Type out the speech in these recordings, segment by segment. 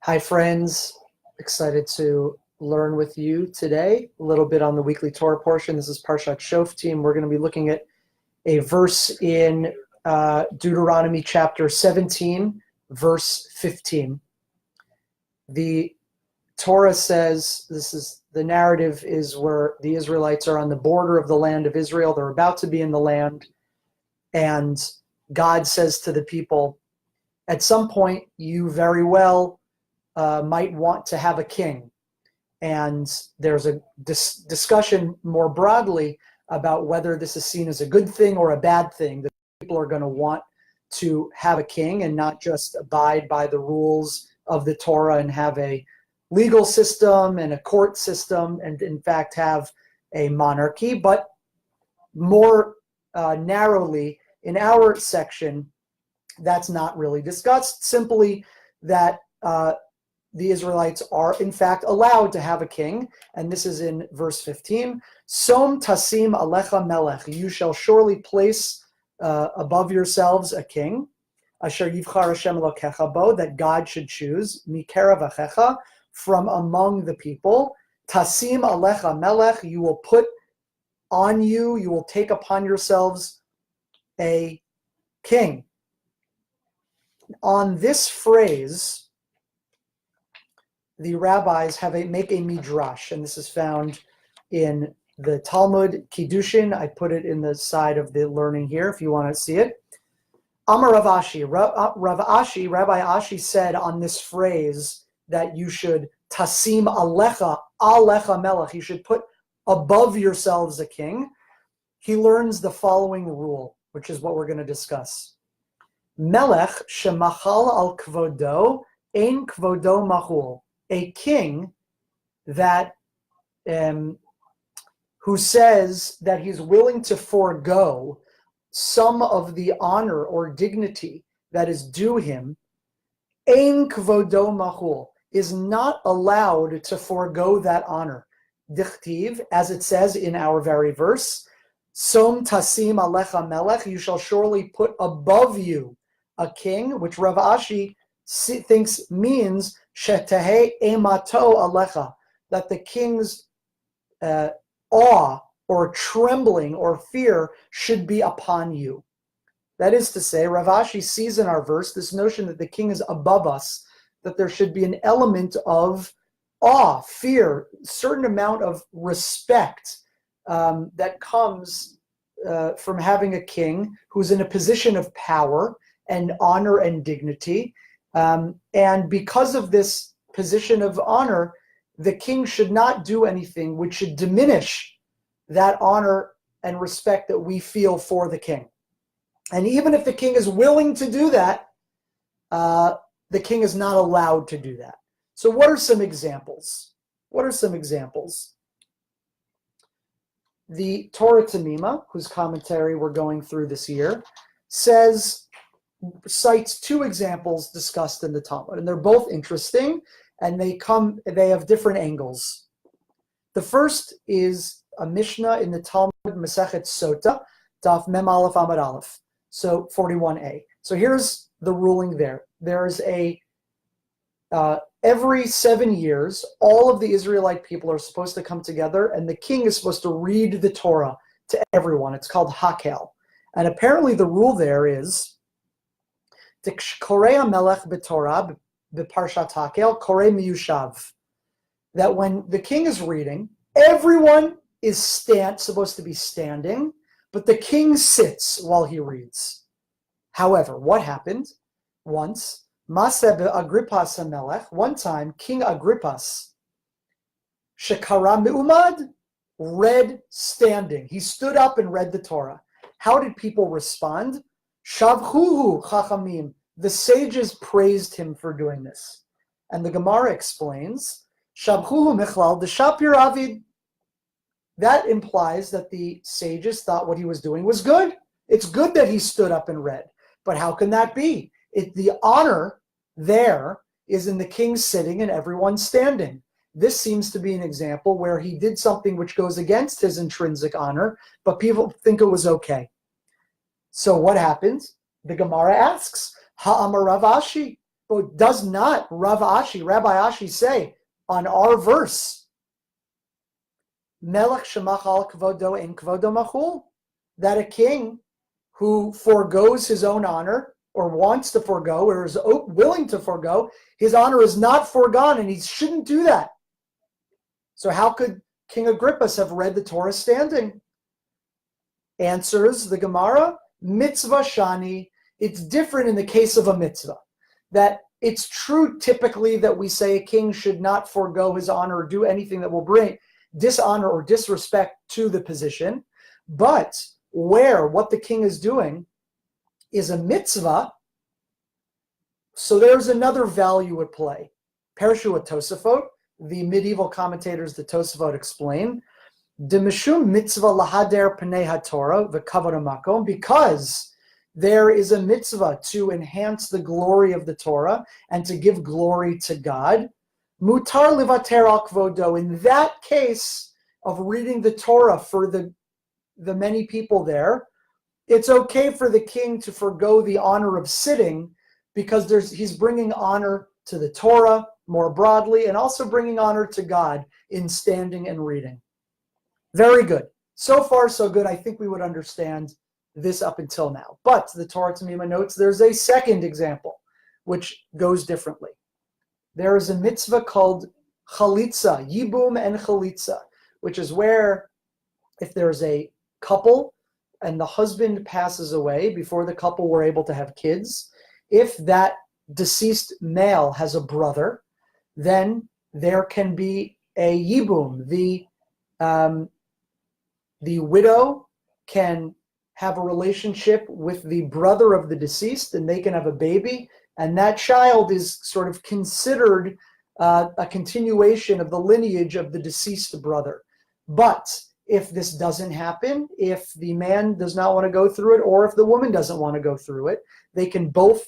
Hi, friends. Excited to learn with you today a little bit on the weekly Torah portion. This is Parsha Shoftim. We're going to be looking at a verse in Deuteronomy chapter 17, verse 15. The Torah says, the narrative is where the Israelites are on the border of the land of Israel. They're about to be in the land. And God says to the people, at some point, you very well might want to have a king. And there's a discussion more broadly about whether this is seen as a good thing or a bad thing, that people are going to want to have a king and not just abide by the rules of the Torah and have a legal system and a court system and in fact have a monarchy. But more narrowly in our section, that's not really discussed, simply that the Israelites are, in fact, allowed to have a king. And this is in verse 15. Som tasim alecha melech. You shall surely place above yourselves a king. Asher yivchar Hashem Elokecha bo, that God should choose. Mikerav achecha, from among the people. Tasim alecha melech. You will put on you, you will take upon yourselves a king. On this phrase, the rabbis make a midrash, and this is found in the Talmud Kiddushin. I put it in the side of the learning here if you want to see it. Amar Rav Ashi, Rabbi Ashi said on this phrase that you should tasim alecha melech, you should put above yourselves a king. He learns the following rule, which is what we're going to discuss. Melech shemachal al kvodo, ein kvodo mahul. A king that who says that he's willing to forego some of the honor or dignity that is due him, ein kvodo mahul, is not allowed to forego that honor. Dichtiv, as it says in our very verse, som tasim alecha melech, you shall surely put above you a king, which Rav Ashi thinks means shetehe emato alecha, that the king's awe or trembling or fear should be upon you. That is to say, Rav Ashi sees in our verse this notion that the king is above us, that there should be an element of awe, fear, certain amount of respect that comes from having a king who's in a position of power and honor and dignity. And because of this position of honor, the king should not do anything which should diminish that honor and respect that we feel for the king. And even if the king is willing to do that, the king is not allowed to do that. So what are some examples? The Torah Temimah, whose commentary we're going through this year, cites two examples discussed in the Talmud, and they're both interesting, and they have different angles. The first is a Mishnah in the Talmud, Masechet Sota, Daf Mem Aleph Amud Aleph, so 41a. So here's the ruling there. There's every 7 years, all of the Israelite people are supposed to come together, and the king is supposed to read the Torah to everyone. It's called Hakel. And apparently the rule there is Korei Melech b'Torah b'Parshat Hakel, Korei miyushav. That when the king is reading, everyone is supposed to be standing, but the king sits while he reads. However, what happened once? Maseh Agrippas HaMelech, one time, King Agrippas, Shekara Me'umad, read standing. He stood up and read the Torah. How did people respond? Shavchuhu Chachamim. The sages praised him for doing this. And the Gemara explains, Shavchuhu Michlal D'Shapir Avid. That implies that the sages thought what he was doing was good. It's good that he stood up and read. But how can that be? The honor there is in the king sitting and everyone standing. This seems to be an example where he did something which goes against his intrinsic honor, but people think it was okay. So what happens? The Gemara asks, Ha'amar Rav Ashi. But does not Rabbi Ashi say on our verse, Melech shemachal kvodo ein kvodo machul, that a king who forgoes his own honor or wants to forego or is willing to forego, his honor is not foregone, and he shouldn't do that. So how could King Agrippa have read the Torah standing? Answers the Gemara, mitzvah shani. It's different in the case of a mitzvah. That it's true typically that we say a king should not forego his honor or do anything that will bring dishonor or disrespect to the position. But where what the king is doing is a mitzvah, so there's another value at play. Parsha Tosafot, the medieval commentators, the Tosafot explain, de mishum mitzvah lahader pnei haTorah v'kavod hamakom, because there is a mitzvah to enhance the glory of the Torah and to give glory to God. Mutar livater al kvodo. In that case of reading the Torah for the many people there, it's okay for the king to forgo the honor of sitting, because he's bringing honor to the Torah more broadly and also bringing honor to God in standing and reading. Very good. So far, so good. I think we would understand this up until now. But the Torah Temimah notes there's a second example which goes differently. There is a mitzvah called chalitza, yibum and chalitza, which is where if there's a couple and the husband passes away before the couple were able to have kids, if that deceased male has a brother, then there can be a yibum. The widow can have a relationship with the brother of the deceased, and they can have a baby, and that child is sort of considered a continuation of the lineage of the deceased brother. But if this doesn't happen, if the man does not want to go through it, or if the woman doesn't want to go through it, they can both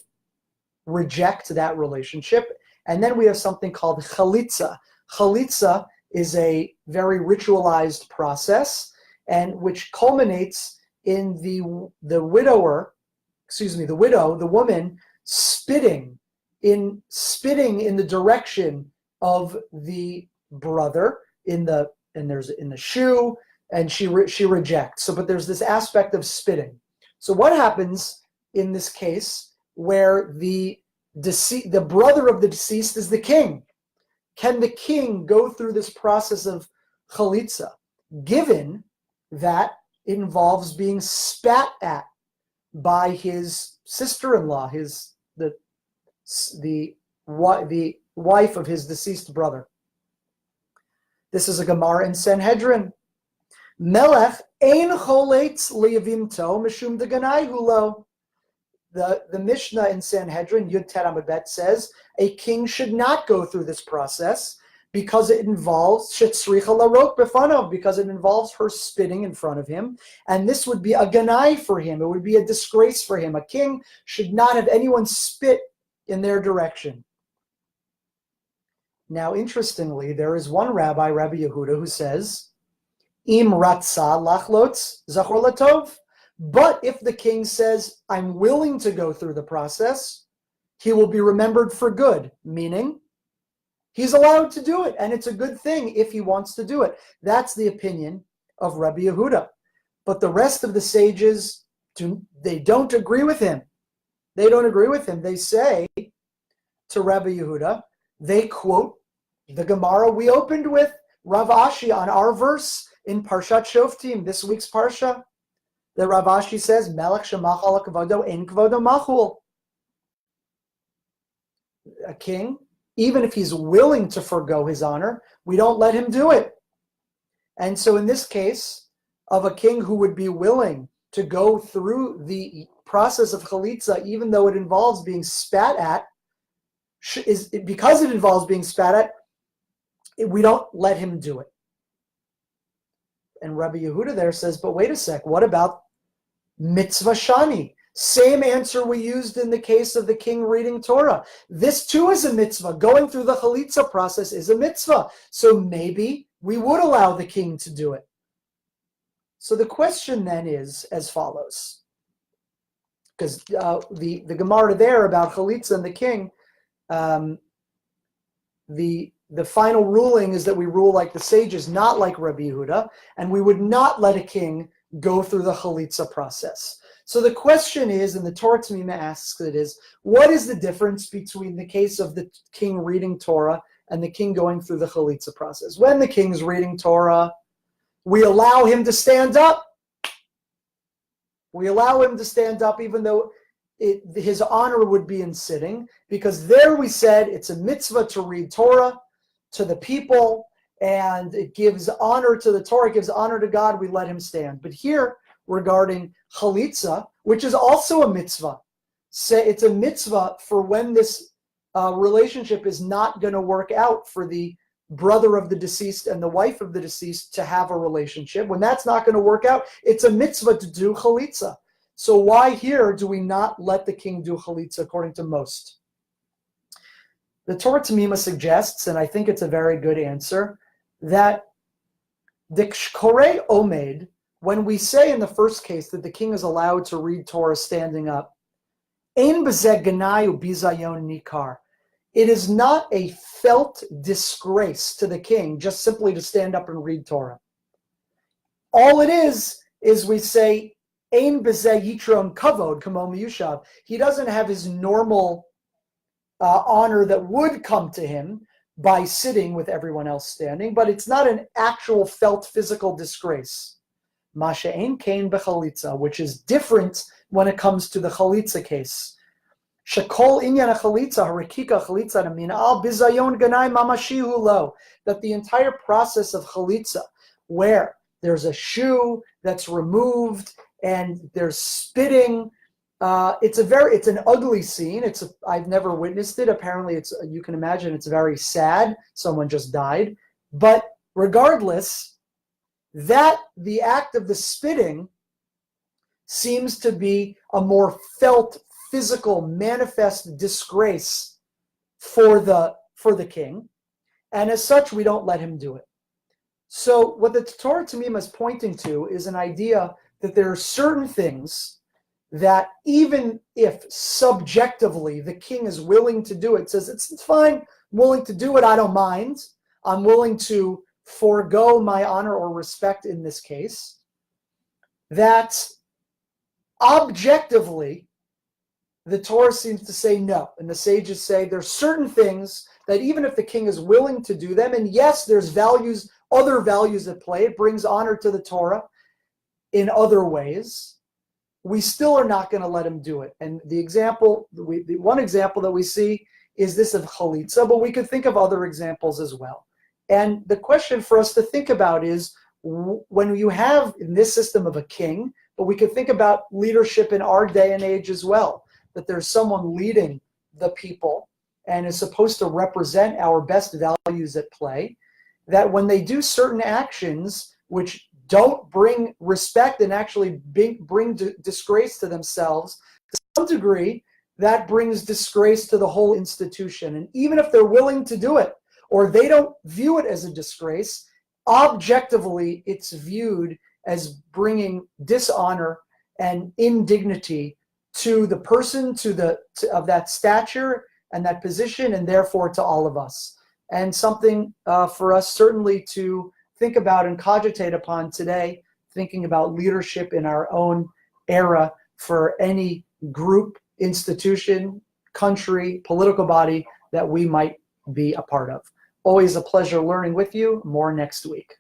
reject that relationship. And then we have something called chalitza. Chalitza is a very ritualized process, and which culminates in the widow, the woman spitting in the direction of the brother in the shoe, and she rejects. So, but there's this aspect of spitting. So what happens in this case where the brother of the deceased is the king? Can the king go through this process of chalitza, given that it involves being spat at by his sister-in-law, the wife of his deceased brother? This is a Gemara in Sanhedrin. Melech ein choletz liyavimto mishum deganai hulo. The Mishnah in Sanhedrin, Yud Tet Amud Bet, says a king should not go through this process because it involves shetzricha larok befanav, because it involves her spitting in front of him, and this would be a ganai for him. It would be a disgrace for him. A king should not have anyone spit in their direction. Now, interestingly, there is one rabbi, Rabbi Yehuda, who says, Im ratza lachlotz zachor latov. But if the king says, I'm willing to go through the process, he will be remembered for good, meaning he's allowed to do it, and it's a good thing if he wants to do it. That's the opinion of Rabbi Yehuda. But the rest of the sages, they don't agree with him. They don't agree with him. They say to Rabbi Yehuda, they quote the Gemara we opened with, Rav Ashi, on our verse in Parshat Shoftim, this week's Parsha, that Rav Ashi says, Melech shemachal kvodo ein kvodo machul. A king, even if he's willing to forgo his honor, we don't let him do it. And so in this case of a king who would be willing to go through the process of chalitza, even though it involves being spat at, because it involves being spat at, we don't let him do it. And Rabbi Yehuda there says, but wait a sec, what about mitzvah shani? Same answer we used in the case of the king reading Torah. This too is a mitzvah. Going through the chalitza process is a mitzvah. So maybe we would allow the king to do it. So the question then is as follows. Because the Gemara there about chalitza and the king the final ruling is that we rule like the sages, not like Rabbi Yehuda, and we would not let a king go through the chalitza process. So the question is, and the Torah Temimah asks it is, what is the difference between the case of the king reading Torah and the king going through the chalitza process? When the king's reading Torah, we allow him to stand up. We allow him to stand up even though his honor would be in sitting, because there we said it's a mitzvah to read Torah to the people, and it gives honor to the Torah, it gives honor to God, we let him stand. But here, regarding chalitza, which is also a mitzvah, say it's a mitzvah for when this relationship is not going to work out for the brother of the deceased and the wife of the deceased to have a relationship. When that's not going to work out, it's a mitzvah to do chalitza. So why here do we not let the king do chalitza according to most? The Torah Temimah suggests, and I think it's a very good answer, that the kshkorei omed, when we say in the first case that the king is allowed to read Torah standing up, ein b'zeh ganayu bizayon nikar. It is not a felt disgrace to the king just simply to stand up and read Torah. All it is we say, ein b'zeh yitron kavod kamo miyushav. He doesn't have his normal honor that would come to him by sitting with everyone else standing, but it's not an actual felt physical disgrace. Masha ein kain b'chalitza, which is different when it comes to the chalitza case. Shekol inyan chalitza harikika chalitza namina al bizayon ganai mamashihu lo. That the entire process of chalitza, where there's a shoe that's removed and there's spitting, it's an ugly scene. I've never witnessed it. Apparently, you can imagine it's very sad. Someone just died, but regardless, that the act of the spitting seems to be a more felt, physical, manifest disgrace for the king, and as such, we don't let him do it. So, what the Torah Temimah is pointing to is an idea that there are certain things that even if subjectively the king is willing to do it, says it's fine, I'm willing to do it, I don't mind, I'm willing to forego my honor or respect in this case, that objectively the Torah seems to say no. And the sages say there's certain things that even if the king is willing to do them, and yes, there's values, other values at play, it brings honor to the Torah in other ways, we still are not going to let him do it. And the one example that we see is this of chalitza, but we could think of other examples as well. And the question for us to think about is, when you have in this system of a king, but we could think about leadership in our day and age as well, that there's someone leading the people and is supposed to represent our best values at play, that when they do certain actions which don't bring respect and actually bring disgrace to themselves, to some degree, that brings disgrace to the whole institution. And even if they're willing to do it, or they don't view it as a disgrace, objectively it's viewed as bringing dishonor and indignity to the person, of that stature and that position, and therefore to all of us. And something for us certainly to think about and cogitate upon today, thinking about leadership in our own era for any group, institution, country, political body that we might be a part of. Always a pleasure learning with you. More next week.